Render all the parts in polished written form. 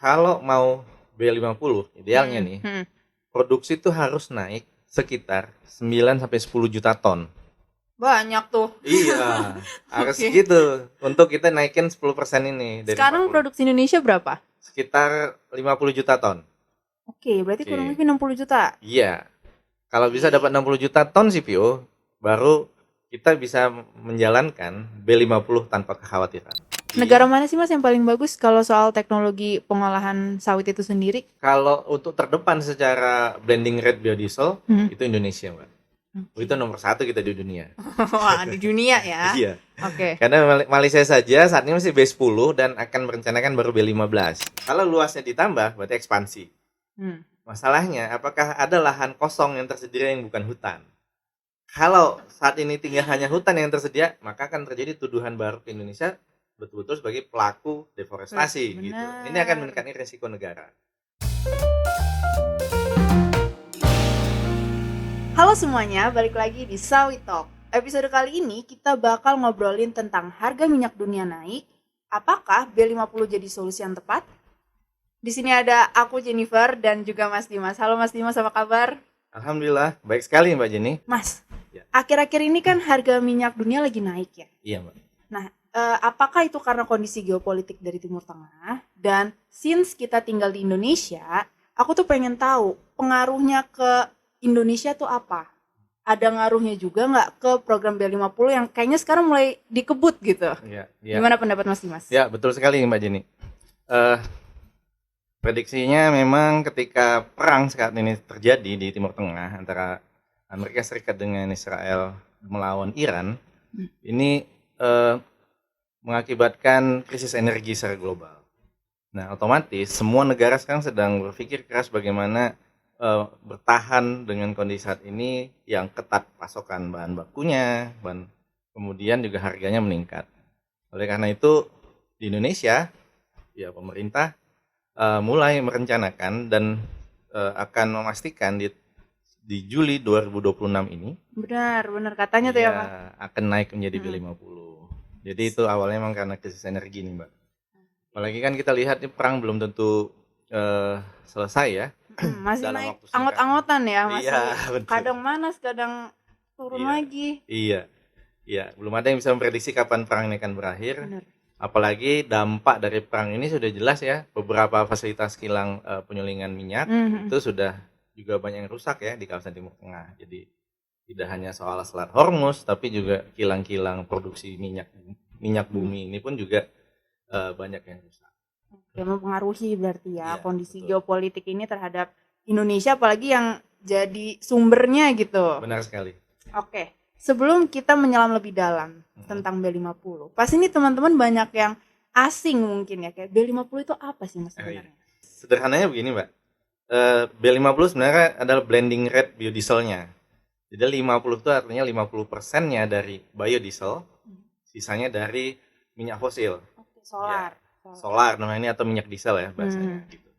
Kalau mau B50 idealnya nih, Hmm. produksi tuh harus naik sekitar 9 sampai 10 juta ton. Banyak tuh. Iya, harus Oke. gitu. Untuk kita naikin 10% ini dari Sekarang 40. produksi Indonesia berapa? Sekitar 50 juta ton. Oke, berarti kurang Oke. lebih 60 juta. Iya. Kalau bisa Oke. dapat 60 juta ton CPO, baru kita bisa menjalankan B50 tanpa kekhawatiran. Negara mana sih Mas yang paling bagus kalau soal teknologi pengolahan sawit itu sendiri? Kalau untuk terdepan secara blending rate biodiesel, Hmm. itu Indonesia, Mbak. Itu Oke. nomor 1 kita di dunia. Wah, di dunia ya. Iya. Oke. Karena Malaysia saja saat ini masih B10 dan akan merencanakan baru B15. Kalau luasnya ditambah, berarti ekspansi. Hmm. Masalahnya, apakah ada lahan kosong yang tersedia yang bukan hutan? Kalau saat ini tinggal hanya hutan yang tersedia, maka akan terjadi tuduhan baru ke Indonesia betul-betul sebagai pelaku deforestasi gitu. Ini akan Benar. meningkatkan risiko negara. Halo semuanya, balik lagi di Sawit Talk. Episode kali ini kita bakal ngobrolin tentang harga minyak dunia naik. Apakah B50 jadi solusi yang tepat? Di sini ada aku Jennifer dan juga Mas Dimas. Halo Mas Dimas, apa kabar? Alhamdulillah, baik sekali Mbak Jenny. Mas, Ya. akhir-akhir ini kan harga minyak dunia lagi naik ya. Iya Mbak. Nah, apakah itu karena kondisi geopolitik dari Timur Tengah? Dan since kita tinggal di Indonesia, aku tuh pengen tahu pengaruhnya ke Indonesia tuh apa? Ada ngaruhnya juga nggak ke program B50 yang kayaknya sekarang mulai dikebut gitu? Iya. Gimana pendapat Mas Dimas? Ya, betul sekali Mbak Jenny. Prediksinya memang ketika perang saat ini terjadi di Timur Tengah antara Amerika Serikat dengan Israel melawan Iran, ini mengakibatkan krisis energi secara global. Nah, otomatis semua negara sekarang sedang berpikir keras bagaimana bertahan dengan kondisi saat ini yang ketat pasokan bahan bakunya, kemudian juga harganya meningkat. Oleh karena itu di Indonesia, ya pemerintah mulai merencanakan dan akan memastikan di Juli 2026 ini Benar katanya tuh ya Mas. akan naik menjadi B50. Jadi itu awalnya memang karena krisis energi nih Mbak. Apalagi kan kita lihat nih perang belum tentu selesai ya. Masih dalam naik waktu singkat. anggot-anggotan ya, masih Iya, betul. kadang manas, kadang turun lagi. Iya, belum ada yang bisa memprediksi kapan perang ini akan berakhir. Benar. Apalagi dampak dari perang ini sudah jelas ya, beberapa fasilitas kilang penyulingan minyak itu sudah juga banyak yang rusak ya di kawasan Timur Tengah. Jadi tidak hanya soal Selat Hormuz, tapi juga kilang-kilang produksi minyak bumi ini pun juga banyak yang rusak. Yang mempengaruhi berarti ya, Iya, kondisi betul. geopolitik ini terhadap Indonesia, apalagi yang jadi sumbernya gitu. Benar sekali. Oke, sebelum kita menyelam lebih dalam tentang B50, pasti ini teman-teman banyak yang asing mungkin ya, kayak B50 itu apa sih Mas sebenarnya? Sederhananya begini Mbak, B50 sebenarnya adalah blending rate biodieselnya. Jadi 50 itu artinya 50%-nya dari biodiesel, sisanya dari minyak fosil. Oke, solar. Ya, solar namanya ini atau minyak diesel ya bahasanya gitu.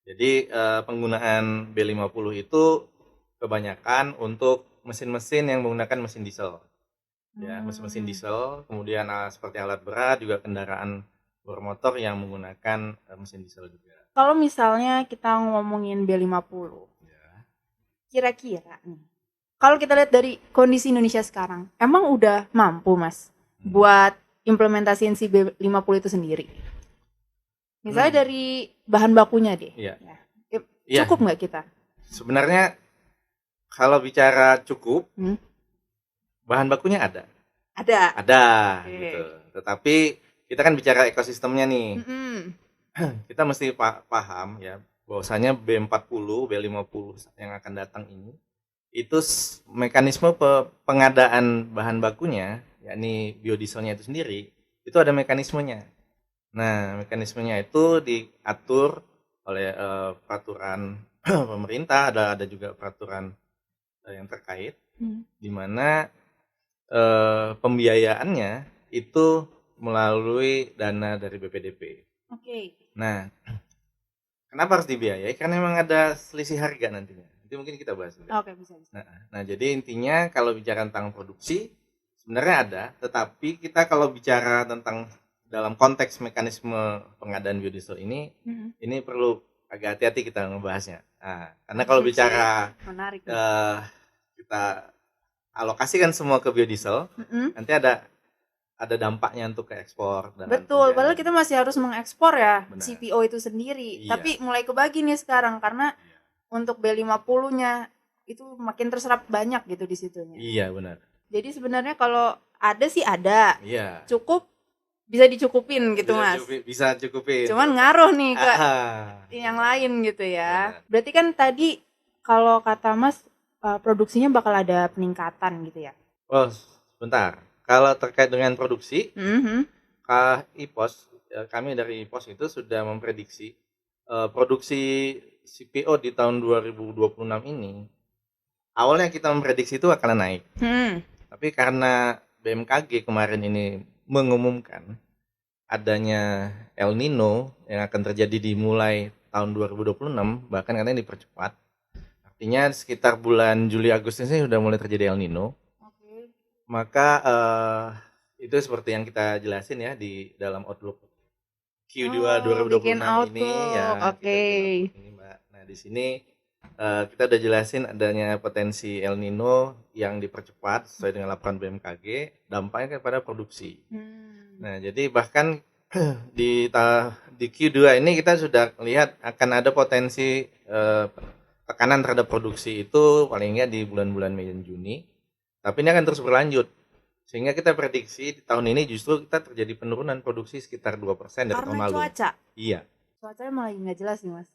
Jadi penggunaan B50 itu kebanyakan untuk mesin-mesin yang menggunakan mesin diesel. Ya, mesin diesel, kemudian seperti alat berat, juga kendaraan bermotor yang menggunakan mesin diesel juga. Kalau misalnya kita ngomongin B50, kira-kira nih, kalau kita lihat dari kondisi Indonesia sekarang, emang udah mampu Mas buat implementasiin si B50 itu sendiri? Misalnya dari bahan bakunya deh. Iya. Cukup nggak kita? Sebenarnya kalau bicara cukup, bahan bakunya ada. Ada, gitu. Tetapi kita kan bicara ekosistemnya nih. Kita mesti paham ya, bahwasanya B40, B50 yang akan datang ini, itu mekanisme pengadaan bahan bakunya, yakni biodieselnya itu sendiri, itu ada mekanismenya. Nah, mekanismenya itu diatur oleh peraturan pemerintah, ada juga peraturan yang terkait, di mana pembiayaannya itu melalui dana dari BPDP. Oke. Nah, kenapa harus dibiayai? Karena memang ada selisih harga nantinya. Nanti mungkin kita bahas juga. Oke, bisa. Nah, jadi intinya kalau bicara tentang produksi sebenarnya ada, tetapi kita kalau bicara tentang dalam konteks mekanisme pengadaan biodiesel ini perlu agak hati-hati kita ngebahasnya. Nah, karena kalau bicara kita alokasikan semua ke biodiesel, nanti ada dampaknya untuk ke ekspor. Betul, padahal kita masih harus mengekspor ya. Benar. CPO itu sendiri. Iya. Tapi mulai kebagi nih sekarang karena untuk B50-nya itu makin terserap banyak gitu di situnya. Iya, benar. Jadi sebenarnya kalau ada sih ada. Iya. Cukup bisa dicukupin gitu, Mas. Bisa cukupin. Cuman ngaruh nih ke yang lain gitu ya. Benar. Berarti kan tadi kalau kata Mas produksinya bakal ada peningkatan gitu ya. Oh, sebentar. Kalau terkait dengan produksi, IPOS, kami dari IPOS itu sudah memprediksi produksi CPO di tahun 2026 ini. Awalnya kita memprediksi itu akan naik. Tapi karena BMKG kemarin ini mengumumkan adanya El Nino yang akan terjadi dimulai tahun 2026, bahkan katanya dipercepat. Artinya sekitar bulan Juli Agustus ini sudah mulai terjadi El Nino. Maka itu seperti yang kita jelasin ya di dalam Outlook Q2 2026 ini ya. Ini Mbak. Nah, di sini kita udah jelasin adanya potensi El Nino yang dipercepat sesuai dengan laporan BMKG, dampaknya kepada produksi. Nah, jadi bahkan di Q2 ini kita sudah lihat akan ada potensi tekanan terhadap produksi itu paling nggak di bulan-bulan Mei dan Juni. Tapi ini akan terus berlanjut. Sehingga kita prediksi di tahun ini justru kita terjadi penurunan produksi sekitar 2% dari tahun lalu. Karena cuaca? Iya. Cuacanya malah nggak jelas nih, Mas.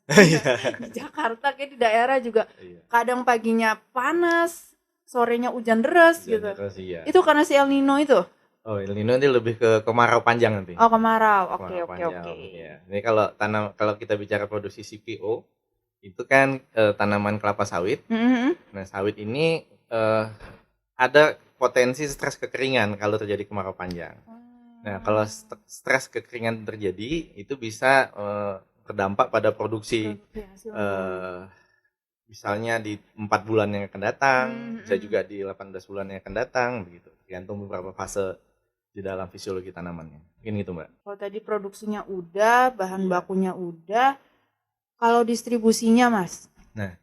Di Jakarta kayak di daerah juga kadang paginya panas, sorenya hujan deras gitu. Iya. Itu karena si El Nino itu? Oh, El Nino ini lebih ke kemarau panjang nanti. Oh, kemarau. Oke. Ya. Ini kalau kita bicara produksi CPO, itu kan tanaman kelapa sawit. Nah, sawit ini ada potensi stres kekeringan kalau terjadi kemarau panjang. Nah, kalau stres kekeringan terjadi, itu bisa berdampak pada produksi. Misalnya di 4 bulan yang akan datang, bisa juga di 18 bulan yang akan datang, begitu. Tergantung beberapa fase di dalam fisiologi tanamannya. Mungkin gitu, Mbak. Kalau tadi produksinya udah, bahan bakunya udah, kalau distribusinya, Mas? Nah,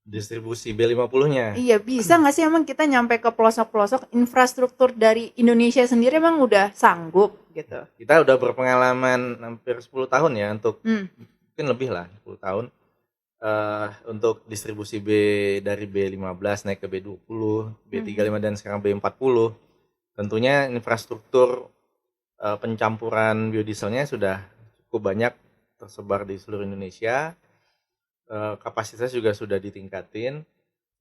distribusi B50-nya. Iya, bisa nggak sih emang kita nyampe ke pelosok-pelosok, infrastruktur dari Indonesia sendiri emang udah sanggup gitu? Kita udah berpengalaman hampir 10 tahun ya untuk mungkin lebih lah 10 tahun untuk distribusi dari B15 naik ke B20, B35 dan sekarang B40. Tentunya infrastruktur pencampuran biodieselnya sudah cukup banyak tersebar di seluruh Indonesia. Kapasitas juga sudah ditingkatin.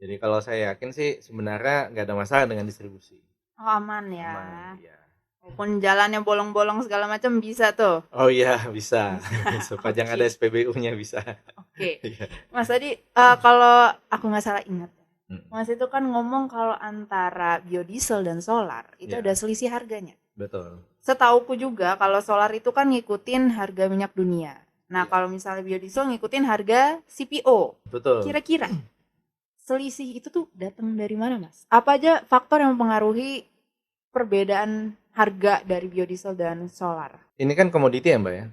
Jadi kalau saya yakin sih sebenarnya nggak ada masalah dengan distribusi. Oh, aman ya. Aman, ya. Walaupun jalannya bolong-bolong segala macam bisa tuh. Oh iya, bisa. Sepanjang ada SPBU-nya bisa. Oke. Mas tadi kalau aku nggak salah ingat, Mas itu kan ngomong kalau antara biodiesel dan solar itu ada selisih harganya. Betul. Setauku juga kalau solar itu kan ngikutin harga minyak dunia. Nah, kalau misalnya biodiesel ngikutin harga CPO. Betul. Kira-kira selisih itu tuh datang dari mana, Mas? Apa aja faktor yang mempengaruhi perbedaan harga dari biodiesel dan solar? Ini kan komoditi ya, Mbak ya.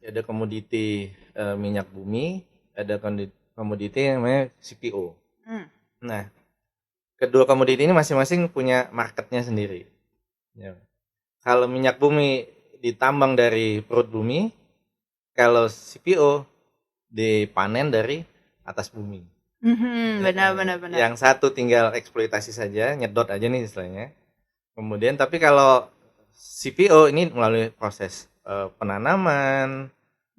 Ada komoditi minyak bumi, ada komoditi yang namanya CPO. Nah, kedua komoditi ini masing-masing punya marketnya sendiri. Ya. Kalau minyak bumi ditambang dari perut bumi, kalau CPO dipanen dari atas bumi. Benar. Yang satu tinggal eksploitasi saja, nyedot aja nih istilahnya. Kemudian tapi kalau CPO ini melalui proses penanaman,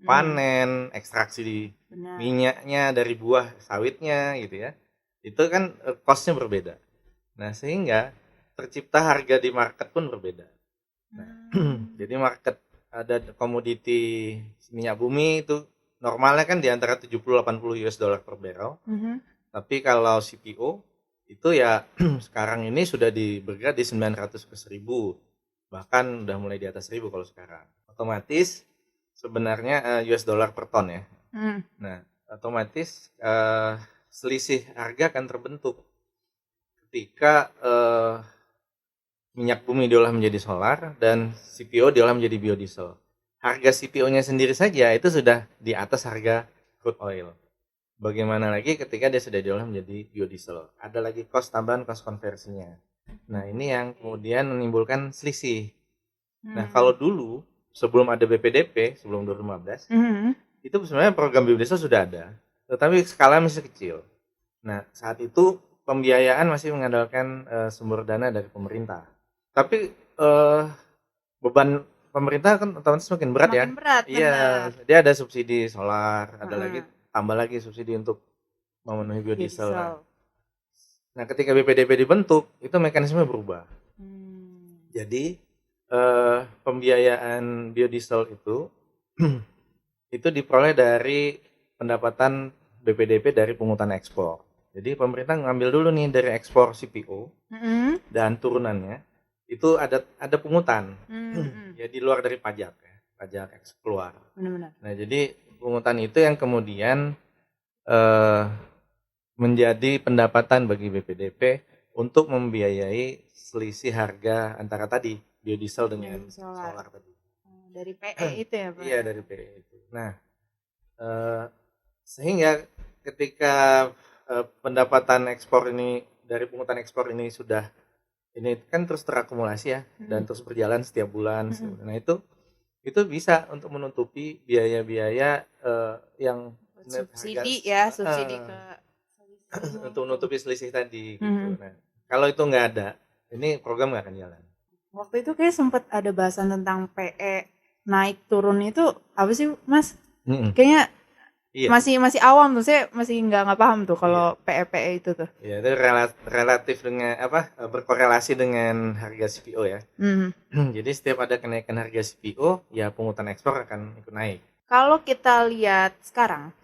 panen, ekstraksi minyaknya dari buah sawitnya gitu ya. Itu kan cost-nya berbeda. Nah, sehingga tercipta harga di market pun berbeda. Nah, jadi market ada komoditi minyak bumi itu normalnya kan di antara 70-80 US dollar per barrel. Tapi kalau CPO itu ya sekarang ini sudah bergerak di 900 ke 1000. Bahkan udah mulai di atas 1000 kalau sekarang. Otomatis sebenarnya US dollar per ton ya. Nah, otomatis selisih harga akan terbentuk ketika minyak bumi diolah menjadi solar dan CPO diolah menjadi biodiesel. Harga CPO-nya sendiri saja itu sudah di atas harga crude oil. Bagaimana lagi ketika dia sudah diolah menjadi biodiesel? Ada lagi cost tambahan, cost konversinya. Nah, ini yang kemudian menimbulkan selisih. Nah, kalau dulu sebelum ada BPDP, sebelum 2015, itu sebenarnya program biodiesel sudah ada, tetapi skala masih kecil. Nah, saat itu pembiayaan masih mengandalkan sumber dana dari pemerintah. Tapi beban pemerintah kan otomatis semakin berat ya. Berat, iya, dia ada subsidi solar, ada lagi tambah lagi subsidi untuk memenuhi biodiesel. Nah, ketika BPDP dibentuk, itu mekanisme berubah. Jadi pembiayaan biodiesel itu itu diperoleh dari pendapatan BPDP dari pungutan ekspor. Jadi pemerintah ngambil dulu nih dari ekspor CPO dan turunannya itu ada pungutan. Ya di luar dari pajak ya, pajak keluar. Benar-benar. Nah, jadi pungutan itu yang kemudian menjadi pendapatan bagi BPDP untuk membiayai selisih harga antara tadi biodiesel dengan solar tadi. Dari PE itu ya, Pak? Iya, dari PE itu. Nah, sehingga ketika pendapatan ekspor ini dari pungutan ekspor ini sudah ini kan terus terakumulasi ya dan terus berjalan setiap bulan. Nah, itu bisa untuk menutupi biaya-biaya yang subsidi ya, subsidi ke untuk menutupi selisih tadi gitu. Nah, kalau itu nggak ada, ini program nggak akan jalan. Waktu itu kayak sempat ada bahasan tentang PE naik turun itu apa sih, Mas? Kayaknya masih awam tuh, saya masih nggak paham tuh kalau PE itu tuh. Iya, itu relatif dengan berkorelasi dengan harga CPO ya. Jadi setiap ada kenaikan harga CPO, ya pungutan ekspor akan ikut naik. Kalau kita lihat sekarang,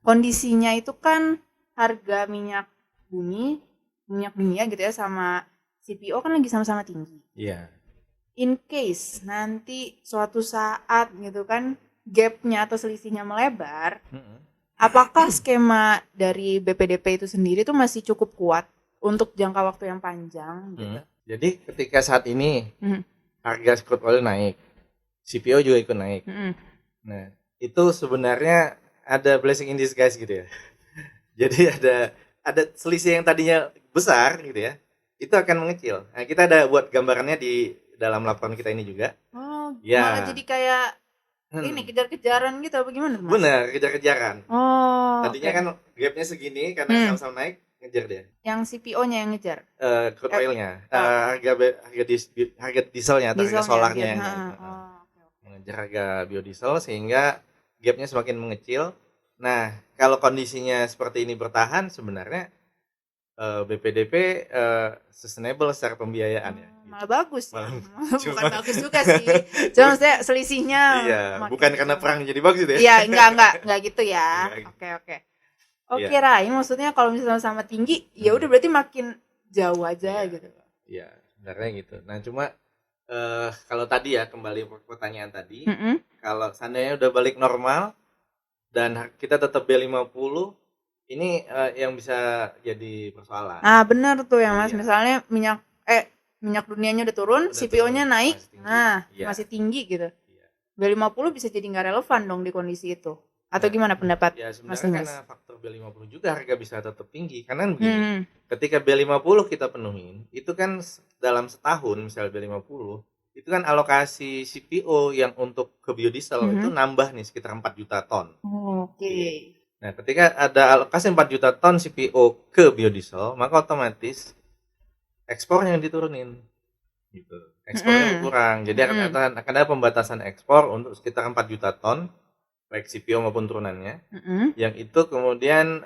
kondisinya itu kan harga minyak dunia gitu ya sama CPO kan lagi sama-sama tinggi. Iya. In case nanti suatu saat gitu kan gapnya atau selisihnya melebar, apakah skema dari BPDP itu sendiri tuh masih cukup kuat untuk jangka waktu yang panjang gitu? Jadi ketika saat ini harga crude oil naik, CPO juga ikut naik. Nah, itu sebenarnya ada blessing in disguise gitu ya. Jadi ada selisih yang tadinya besar gitu ya, itu akan mengecil. Nah, kita ada buat gambarannya di dalam laporan kita ini juga. Oh, ya. Malah jadi kayak ini kejar-kejaran gitu apa gimana, Mas? Benar, kejar-kejaran. Oh. Tadinya kan gapnya segini karena sama-sama naik, ngejar dia. Yang CPO-nya yang ngejar. Crude oil-nya, harga dieselnya atau harga solarnya yang mengejar harga biodiesel sehingga gapnya semakin mengecil. Nah, kalau kondisinya seperti ini bertahan, sebenarnya BPDP sustainable secara pembiayaan ya. Malah bagus. Bukan bagus juga sih. Cuma saya selisihnya. Iya, bukan karena perang jadi bagus gitu ya. Iya, enggak gitu ya. Oke. Oke, Rai, maksudnya kalau misalnya sama tinggi, ya udah berarti makin jauh aja gitu. Iya, sebenarnya gitu. Nah, cuma kalau tadi ya kembali ke pertanyaan tadi, kalau seandainya udah balik normal dan kita tetap B50, ini yang bisa jadi persoalan. Nah, benar tuh ya, Mas. Misalnya minyak dunianya udah turun, CPO-nya naik, masih tinggi gitu. B50 bisa jadi nggak relevan dong di kondisi itu. Atau gimana pendapat ya, Mas? Karena faktor B50 juga harga bisa tetap tinggi. Karena begini, ketika B50 kita penuhin, itu kan dalam setahun misalnya B50, itu kan alokasi CPO yang untuk ke biodiesel itu nambah nih sekitar 4 juta ton. Oke. Nah, ketika ada alokasi 4 juta ton CPO ke biodiesel, maka otomatis ekspornya yang diturunin gitu. Ekspornya berkurang. Jadi akan ada pembatasan ekspor untuk sekitar 4 juta ton baik CPO maupun turunannya. Yang itu kemudian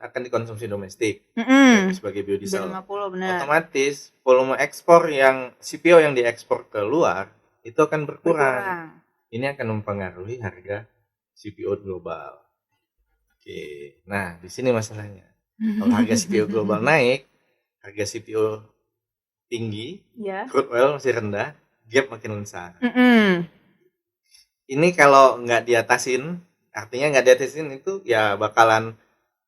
akan dikonsumsi domestik sebagai biodiesel. Benar. Otomatis volume ekspor yang CPO yang diekspor ke luar itu akan berkurang. Ini akan mempengaruhi harga CPO global. Oke. Nah, di sini masalahnya. Kalau harga CPO global naik, harga CPO tinggi, crude oil masih rendah, gap makin besar. Ini kalau nggak diatasin, artinya nggak diatasin itu ya bakalan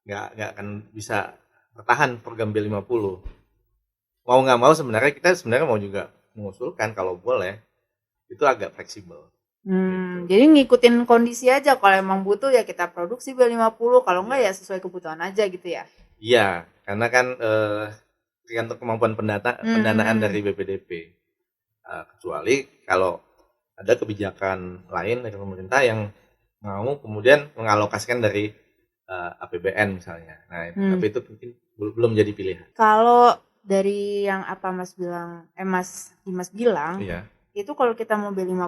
nggak akan bisa bertahan program B50. mau nggak mau sebenarnya kita mau juga mengusulkan kalau boleh itu agak fleksibel. Gitu. Jadi ngikutin kondisi aja, kalau emang butuh ya kita produksi B50, kalau enggak ya sesuai kebutuhan aja gitu ya. Iya, karena kan tergantung kemampuan pendanaan dari BPDP. Kecuali kalau ada kebijakan lain dari pemerintah yang mau kemudian mengalokasikan dari APBN misalnya. Nah, tapi itu mungkin belum jadi pilihan. Kalau dari yang apa Mas bilang, Mas Dimas bilang, itu kalau kita mau B50,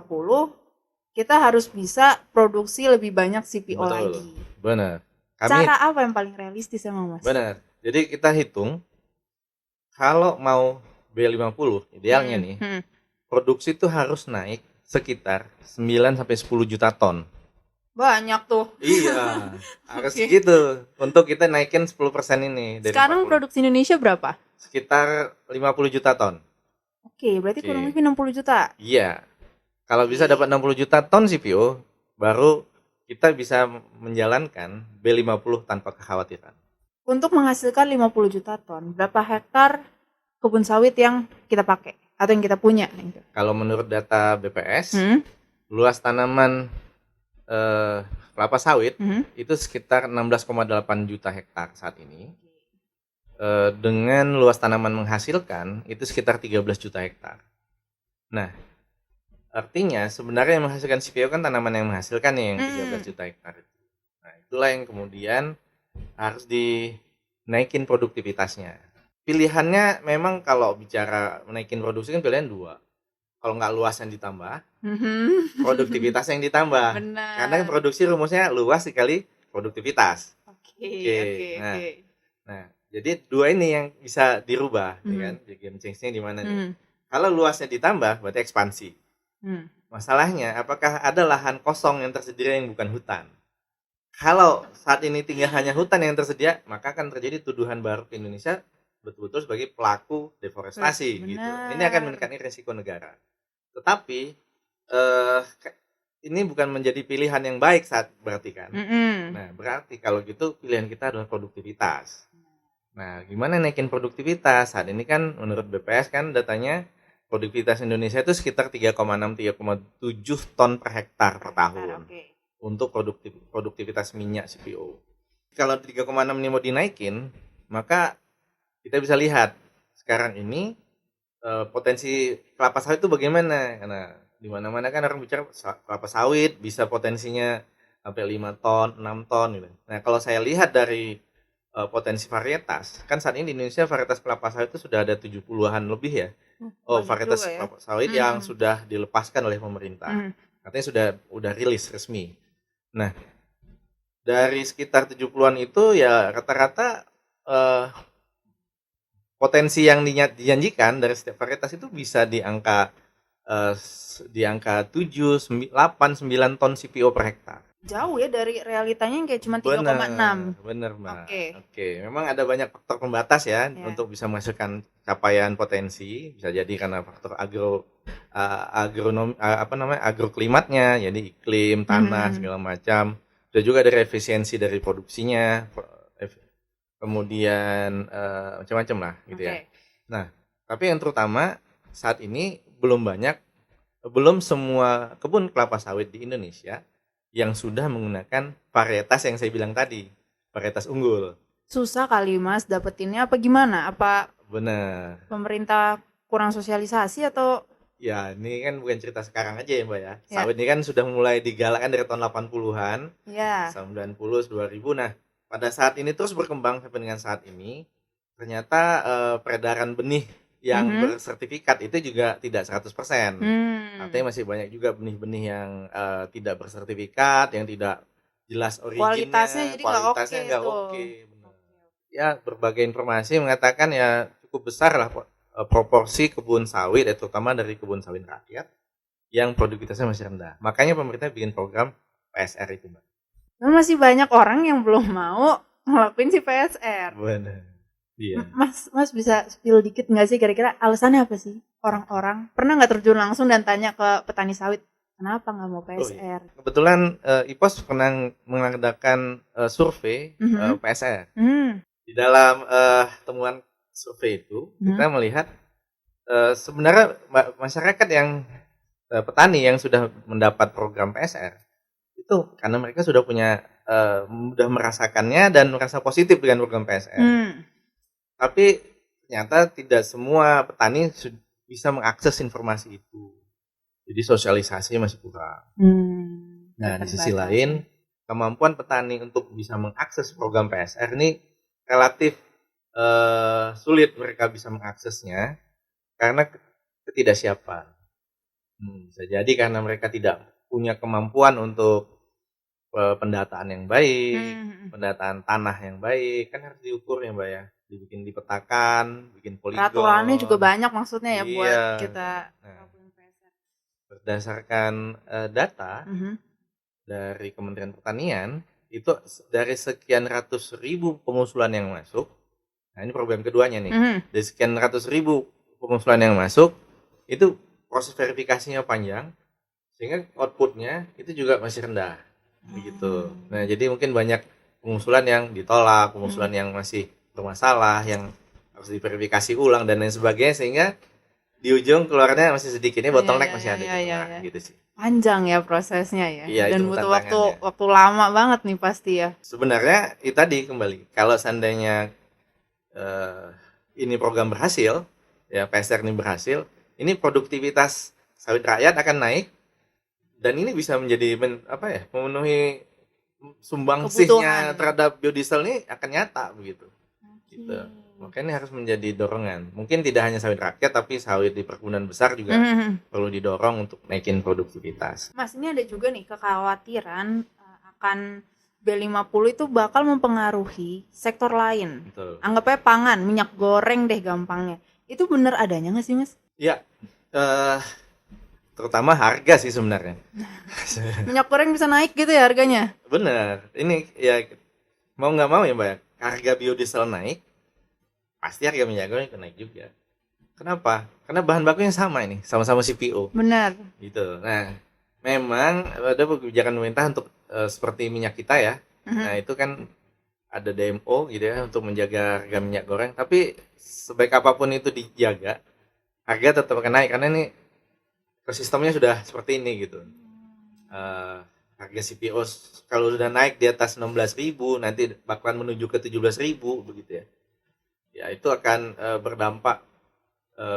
kita harus bisa produksi lebih banyak CPO lagi. Benar. Cara apa yang paling realistis emang Mas? Benar. Jadi kita hitung kalau mau B50 idealnya nih, produksi itu harus naik sekitar 9 sampai 10 juta ton. Banyak tuh. Iya, harus gitu. Untuk kita naikin 10% ini dari sekarang 40. Produksi Indonesia berapa? Sekitar 50 juta ton. Oke, berarti kurang lebih 60 juta. Iya. Kalau bisa dapat 60 juta ton CPO, baru kita bisa menjalankan B50 tanpa kekhawatiran. Untuk menghasilkan 50 juta ton, berapa hektar kebun sawit yang kita pakai atau yang kita punya? Kalau menurut data BPS, luas tanaman kelapa sawit itu sekitar 16,8 juta hektar saat ini. Dengan luas tanaman menghasilkan itu sekitar 13 juta hektar. Nah, artinya sebenarnya yang menghasilkan CPO kan tanaman yang menghasilkan nih, yang 13 juta hektar. Nah, itulah yang kemudian harus dinaikin produktivitasnya. Pilihannya memang kalau bicara menaikin produksi kan pilihan dua. Kalau nggak luas yang ditambah, produktivitas yang ditambah. Benar. Karena produksi rumusnya luas sekali produktivitas. Oke. Nah, jadi dua ini yang bisa dirubah, ya kan? Game change-nya di mana nih? Kalau luasnya ditambah, berarti ekspansi. Masalahnya, apakah ada lahan kosong yang tersedia yang bukan hutan? Kalau saat ini tinggal hanya hutan yang tersedia, maka akan terjadi tuduhan baru ke Indonesia betul-betul sebagai pelaku deforestasi. Gitu. Ini akan meningkatkan risiko negara. Tetapi ini bukan menjadi pilihan yang baik saat berarti kan. Nah, berarti kalau gitu pilihan kita adalah produktivitas. Nah, gimana naikin produktivitas? Saat ini kan menurut BPS kan datanya produktivitas Indonesia itu sekitar 3,6-3,7 ton per hektar per tahun. Untuk produktivitas minyak CPO. Kalau 3,6 ini mau dinaikin, maka kita bisa lihat sekarang ini potensi kelapa sawit itu bagaimana? Karena di mana-mana kan orang bicara kelapa sawit bisa potensinya sampai 5 ton, 6 ton gitu. Nah, kalau saya lihat dari potensi varietas, kan saat ini di Indonesia varietas kelapa sawit itu sudah ada 70-an lebih ya. Varietas kelapa sawit yang sudah dilepaskan oleh pemerintah. Katanya sudah rilis resmi. Nah, dari sekitar 70-an itu ya rata-rata potensi yang dijanjikan dari setiap varietas itu bisa di angka 7, 8, 9 ton CPO per hektar. Jauh ya dari realitanya yang kayak cuma 3,6. Bener Mbak. Oke. Memang ada banyak faktor pembatas ya untuk bisa menghasilkan capaian potensi. Bisa jadi karena faktor agroklimatnya, jadi iklim, tanah segala macam. Dan juga dari efisiensi dari produksinya. Kemudian macam-macam lah gitu ya. Nah, tapi yang terutama saat ini belum semua kebun kelapa sawit di Indonesia yang sudah menggunakan varietas yang saya bilang tadi, varietas unggul. Susah kali Mas dapetinnya apa gimana? Apa benar? Pemerintah kurang sosialisasi atau? Ya, ini kan bukan cerita sekarang aja ya Mbak ya. Sawit ini kan sudah mulai digalakkan dari tahun 80-an. Ya. 90, 2000. Nah, pada saat ini terus berkembang sampai dengan saat ini, ternyata peredaran benih yang bersertifikat itu juga tidak 100%. Artinya masih banyak juga benih-benih yang tidak bersertifikat, yang tidak jelas originnya, kualitasnya nggak oke. Ya, berbagai informasi mengatakan ya cukup besar lah proporsi kebun sawit, terutama dari kebun sawit rakyat yang produktivitasnya masih rendah. Makanya pemerintah bikin program PSR itu, Mbak. Masih banyak orang yang belum mau ngelakuin si PSR. Benar. Iya. Mas bisa spill dikit nggak sih kira-kira alasannya apa sih orang-orang pernah nggak terjun langsung dan tanya ke petani sawit kenapa nggak mau PSR? Kebetulan IPOS pernah mengadakan survei PSR. Di dalam temuan survei itu kita melihat sebenarnya masyarakat yang petani yang sudah mendapat program PSR itu karena mereka sudah punya sudah merasakannya dan merasa positif dengan program PSR. Tapi ternyata tidak semua petani bisa mengakses informasi itu. Jadi sosialisasi masih kurang. Nah, di sisi lain kemampuan petani untuk bisa mengakses program PSR ini relatif sulit mereka bisa mengaksesnya karena ketidaksiapan. Bisa jadi karena mereka tidak punya kemampuan untuk pendataan yang baik, pendataan tanah yang baik, kan harus diukur ya Mbak ya, dibikin dipetakan, bikin poligon. Peraturannya juga banyak maksudnya ya buat kita. Berdasarkan data dari Kementerian Pertanian, itu dari sekian ratus ribu pengusulan yang masuk, nah ini program keduanya nih, dari sekian ratus ribu pengusulan yang masuk, itu proses verifikasinya panjang, sehingga outputnya itu juga masih rendah. Begitu. Nah, jadi mungkin banyak pengusulan yang ditolak, pengusulan yang masih bermasalah, yang harus diverifikasi ulang dan lain sebagainya, sehingga di ujung keluarnya masih sedikit. Ini bottleneck masih ada gitu sih. Panjang ya prosesnya ya. Dan butuh waktu lama banget nih pasti ya. Sebenarnya itu tadi kembali, kalau seandainya ini program berhasil, ya PSR ini berhasil, ini produktivitas sawit rakyat akan naik. Dan ini bisa menjadi memenuhi sumbangsihnya terhadap biodiesel ini akan nyata begitu. Gitu. Makanya ini harus menjadi dorongan. Mungkin tidak hanya sawit rakyat, tapi sawit di perkebunan besar juga perlu didorong untuk naikin produktivitas. Mas, ini ada juga nih kekhawatiran akan B50 itu bakal mempengaruhi sektor lain. Betul. Anggapnya pangan, minyak goreng deh gampangnya. Itu benar adanya nggak sih Mas? Ya, terutama harga sih sebenarnya. Minyak goreng bisa naik gitu ya harganya? Bener, ini ya mau nggak mau ya Mbak, harga biodiesel naik, pasti harga minyak goreng akan naik juga. Kenapa? Karena bahan bakunya sama ini, sama-sama CPO. Benar. Gitu. Nah, memang ada kebijakan pemerintah untuk seperti minyak kita ya. Nah, itu kan ada DMO gitu ya untuk menjaga harga minyak goreng. Tapi sebaik apapun itu dijaga, harga tetap akan naik karena ini ekosistemnya sudah seperti ini gitu. Harga CPO kalau sudah naik di atas 16.000 nanti bakalan menuju ke 17.000 begitu ya. Ya itu akan berdampak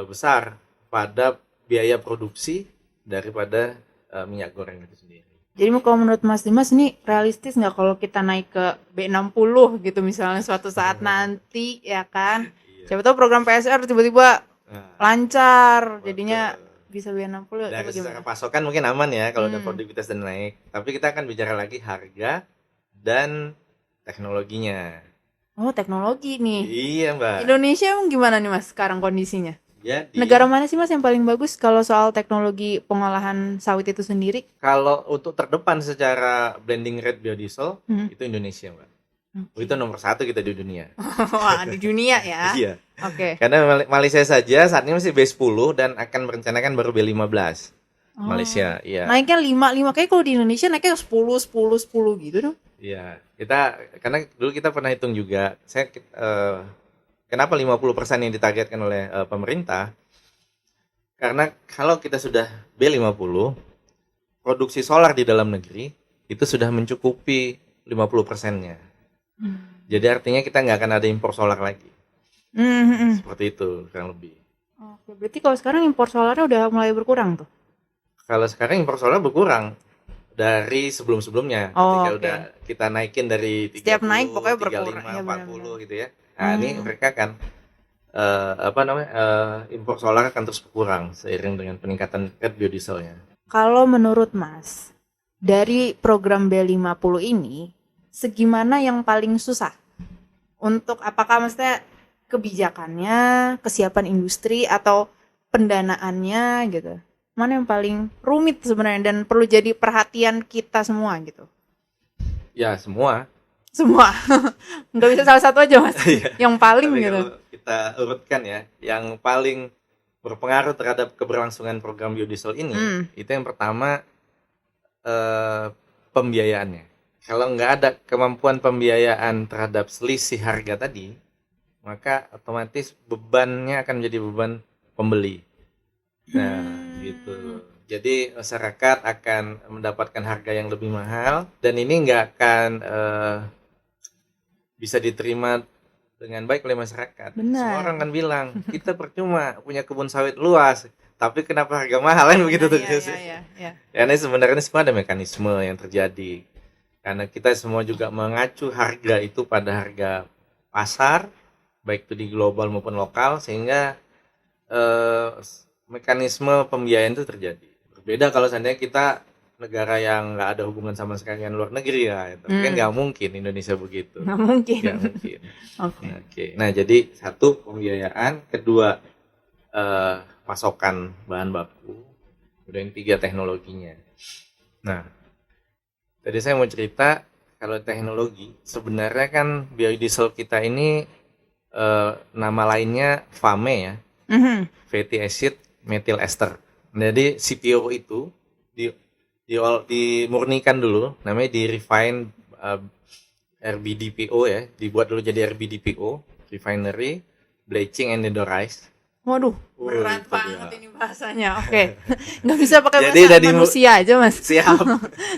besar pada biaya produksi daripada minyak goreng itu sendiri. Jadi kalau menurut Mas Dimas ini realistis nggak kalau kita naik ke B60 gitu misalnya suatu saat nanti ya kan? Siapa tahu program PSR tiba-tiba lancar jadinya bisa B60. Dari secara pasokan mungkin aman ya kalau ada produktivitas dan naik. Tapi kita akan bicara lagi harga dan teknologinya. Oh, teknologi nih. Iya Mbak. Indonesia emang gimana nih Mas sekarang kondisinya? Jadi, negara mana sih Mas yang paling bagus kalau soal teknologi pengolahan sawit itu sendiri? Kalau untuk terdepan secara blending rate biodiesel itu Indonesia Mbak. Itu nomor 1 kita di dunia. Wah, di dunia ya? Iya. Oke. Karena Malaysia saja saat ini masih B10 dan akan merencanakan baru B15. Malaysia, iya. Naiknya 5 kayak kalau di Indonesia naiknya 10 gitu dong. Iya, karena dulu kita pernah hitung juga. Kenapa 50% yang ditargetkan oleh pemerintah? Karena kalau kita sudah B50, produksi solar di dalam negeri itu sudah mencukupi 50%-nya. Jadi artinya kita nggak akan ada impor solar lagi. Seperti itu kurang lebih. Oke, berarti kalau sekarang impor solarnya udah mulai berkurang tuh? Kalau sekarang impor solar berkurang dari sebelum-sebelumnya. Ketika udah kita naikin dari 30, setiap naik pokoknya berkurang, 35, 40 gitu ya. Nah, ini mereka kan impor solar akan terus berkurang seiring dengan peningkatan rate biodieselnya. Kalau menurut Mas, dari program B50 ini, segimana yang paling susah? Untuk apakah maksudnya kebijakannya, kesiapan industri, atau pendanaannya gitu? Mana yang paling rumit sebenarnya dan perlu jadi perhatian kita semua gitu? Ya, semua. Nggak bisa salah satu aja Mas. Yang paling tapi gitu. Kita urutkan ya, yang paling berpengaruh terhadap keberlangsungan program biodiesel ini, itu yang pertama pembiayaannya. Kalau nggak ada kemampuan pembiayaan terhadap selisih harga tadi, maka otomatis bebannya akan menjadi beban pembeli. Nah, gitu. Jadi masyarakat akan mendapatkan harga yang lebih mahal dan ini nggak akan bisa diterima dengan baik oleh masyarakat. Benar. Semua orang kan bilang kita percuma punya kebun sawit luas, tapi kenapa harga mahal kan begitu tuh. Ya. Karena sebenarnya semua ada mekanisme yang terjadi. Karena kita semua juga mengacu harga itu pada harga pasar, baik itu di global maupun lokal, sehingga mekanisme pembiayaan itu terjadi. Berbeda kalau seandainya kita negara yang nggak ada hubungan sama sekali dengan luar negeri ya, tapi kan nggak mungkin Indonesia begitu. Nggak mungkin. Oke. Nah, jadi satu pembiayaan, kedua pasokan bahan baku, kemudian tiga teknologinya. Nah, tadi saya mau cerita kalau teknologi sebenarnya kan biodiesel kita ini nama lainnya FAME ya, fatty acid methyl ester. Jadi CPO itu dimurnikan dulu, namanya di refine RBDPO ya, dibuat dulu jadi RBDPO, refinery, bleaching and deodorize. Waduh, berat banget ini bahasanya. Oke. Nggak bisa pakai bahasa manusia aja, Mas. Siap.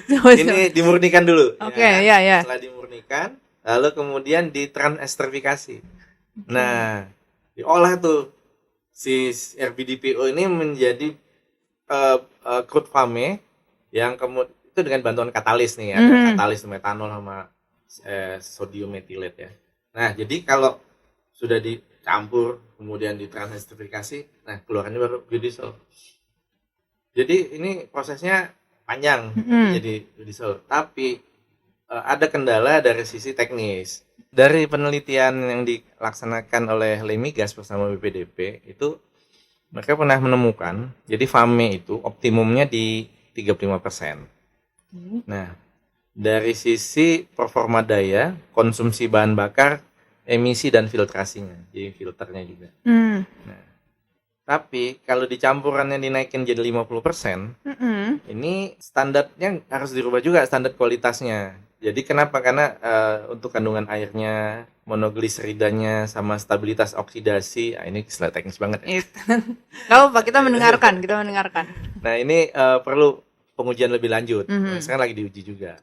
Ini dimurnikan dulu. Oke, ya. Setelah dimurnikan, lalu kemudian ditransestrifikasi. Nah, diolah tuh si RBDPO ini menjadi crude FAME yang kemudian itu dengan bantuan katalis nih, ada katalis metanol sama sodium methylate ya. Nah, jadi kalau sudah dicampur kemudian ditransestrifikasi, nah keluarannya baru biodiesel. Jadi ini prosesnya panjang jadi biodiesel, tapi ada kendala dari sisi teknis. Dari penelitian yang dilaksanakan oleh Lemigas bersama BPDP itu mereka pernah menemukan jadi FAME itu optimumnya di 35%. Nah, dari sisi performa daya, konsumsi bahan bakar, emisi dan filtrasinya, jadi filternya juga. Nah, tapi kalau dicampurannya dinaikin jadi 50%, ini standarnya harus dirubah juga, standar kualitasnya. Jadi kenapa? Karena untuk kandungan airnya, monogliseridanya, sama stabilitas oksidasi, ini istilah teknis banget ya. Kalau Pak, kita mendengarkan. Nah, ini perlu pengujian lebih lanjut. Sekarang lagi diuji juga.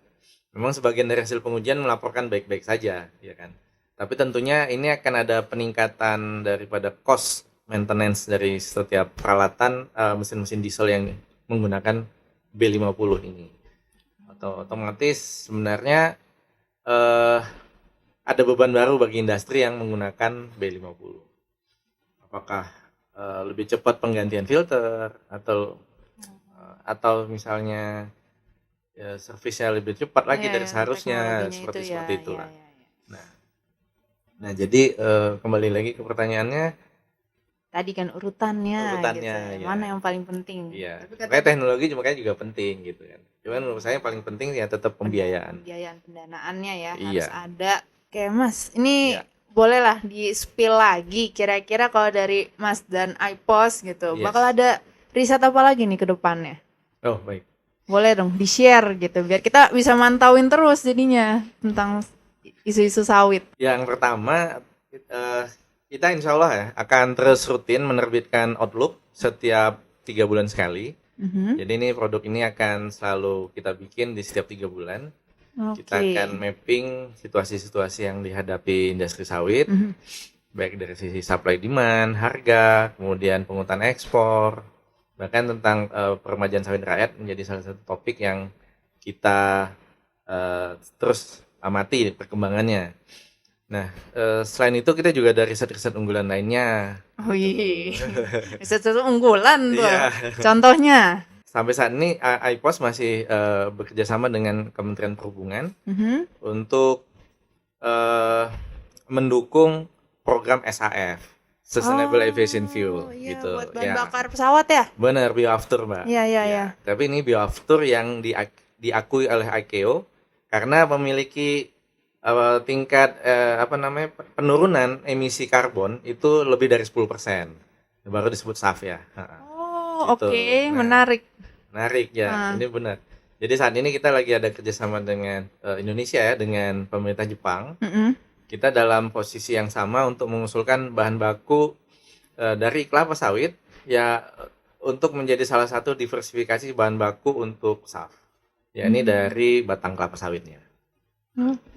Memang sebagian dari hasil pengujian melaporkan baik-baik saja, ya kan. Tapi tentunya ini akan ada peningkatan daripada cost maintenance dari setiap peralatan mesin-mesin diesel yang menggunakan B50 ini. Atau otomatis sebenarnya ada beban baru bagi industri yang menggunakan B50. Apakah lebih cepat penggantian filter atau misalnya servisnya lebih cepat lagi dari seharusnya, seperti itu lah. Nah, jadi kembali lagi ke pertanyaannya. Tadi kan urutannya gitu. Ya. Mana yang paling penting? Iya. Makanya teknologi juga penting gitu kan. Cuman menurut saya paling penting ya tetap pembiayaan. Pembiayaan pendanaannya ya harus ada. Oke, Mas, ini bolehlah di-spill lagi kira-kira kalau dari Mas dan iPos gitu. Bakal ada riset apa lagi nih ke depannya? Oh, baik. Boleh dong di-share gitu biar kita bisa mantauin terus jadinya tentang isu-isu sawit. Yang pertama kita insya Allah ya akan terus rutin menerbitkan Outlook setiap 3 bulan sekali. Jadi ini produk ini akan selalu kita bikin di setiap 3 bulan. Kita akan mapping situasi-situasi yang dihadapi industri sawit, baik dari sisi supply demand, harga, kemudian pungutan ekspor, bahkan tentang peremajaan sawit rakyat menjadi salah satu topik yang kita terus amati perkembangannya. Nah, selain itu kita juga ada riset-riset unggulan lainnya. Oh iya, riset-riset unggulan tuh. Contohnya? Sampai saat ini iPos masih bekerja sama dengan Kementerian Perhubungan untuk mendukung program SAF, Sustainable Aviation Fuel, gitu. Buat bahan bakar pesawat ya? Benar, bioaftur, Mbak. Iya. Tapi ini bioaftur yang diakui oleh ICAO karena memiliki tingkat penurunan emisi karbon itu lebih dari 10%. Baru disebut SAF ya. Gitu. Menarik ya. Ini benar. Jadi saat ini kita lagi ada kerjasama dengan Indonesia ya, dengan pemerintah Jepang kita dalam posisi yang sama untuk mengusulkan bahan baku dari kelapa sawit ya untuk menjadi salah satu diversifikasi bahan baku untuk SAF. Ya ini dari batang kelapa sawitnya.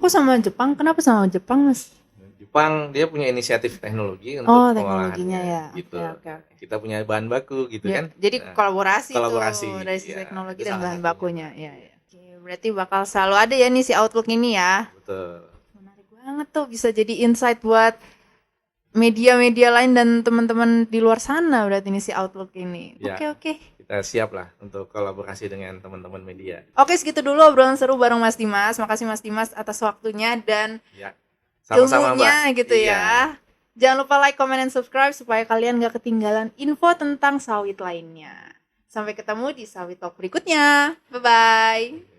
Kok sama Jepang? Kenapa sama Jepang, Mas? Jepang dia punya inisiatif teknologi untuk teknologinya ya. Gitu. Okay. Kita punya bahan baku gitu ya, kan. Jadi kolaborasi tuh dari sisi teknologi dan bahan bakunya. Ya. Oke, berarti bakal selalu ada ya nih si Outlook ini ya. Betul. Menarik banget tuh, bisa jadi insight buat media-media lain dan teman-teman di luar sana berarti ini si Outlook ini. Oke. Kita siap lah untuk kolaborasi dengan teman-teman media. Oke, segitu dulu obrolan seru bareng Mas Dimas. Makasih Mas Dimas atas waktunya dan sama-sama, ilmunya Mbak. Gitu ya. Jangan lupa like, comment, dan subscribe supaya kalian gak ketinggalan info tentang sawit lainnya. Sampai ketemu di Sawit Talk berikutnya. Bye-bye.